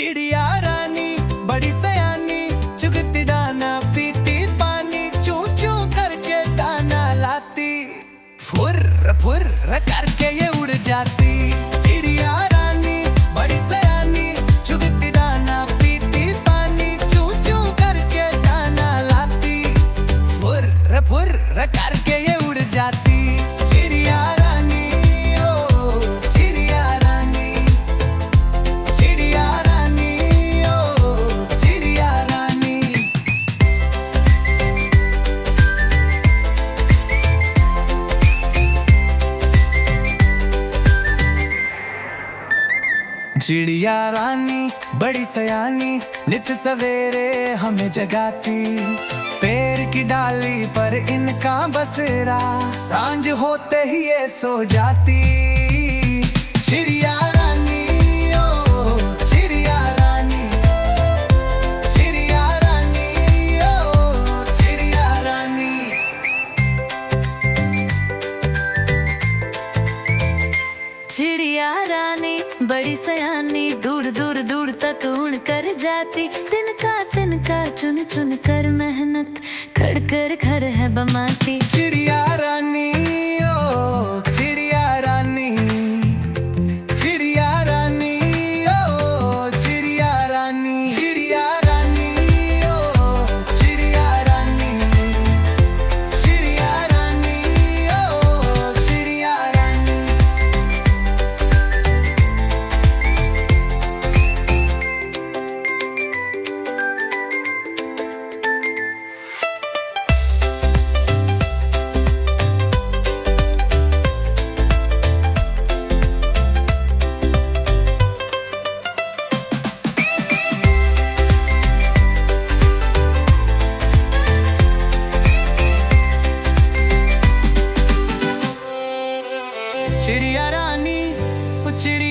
चिड़िया रानी बड़ी सयानी, चुगती दाना पीती पानी, चू चू करके दाना लाती, फुर्र फुर्र करके ये उड़ जाती। चिड़िया रानी बड़ी सयानी, चुगती दाना पीती पानी, चू चू करके दाना लाती, फुर्र फुर्र करके ये उड़ जाती। चिड़िया रानी ओ चिड़िया रानी, चिड़िया रानी ओ चिड़िया रानी। चिड़िया रानी बड़ी सयानी, नित सवेरे हमें जगाती, पेड़ की डाली पर इनका बसेरा, सांझ होते ही ये सो जाती। चिड़िया रानी ओ चिड़िया रानी, चिड़िया रानी ओ चिड़िया रानी। चिड़िया रानी बड़ी सयानी, दूर दूर दूर तक उड़ कर जाती, तिनका चुन चुन कर मेहनत खड़ कर घर है बमाती। चिड़िया रानी ओ चिड़िया रानी, चिड़िया रानी ओ चिड़िया रानी, चिड़िया रानी ओ चिड़िया रानी, चिड़िया रानी ओ चिड़िया रानी। चिड़िया रानी ओ चिड़िया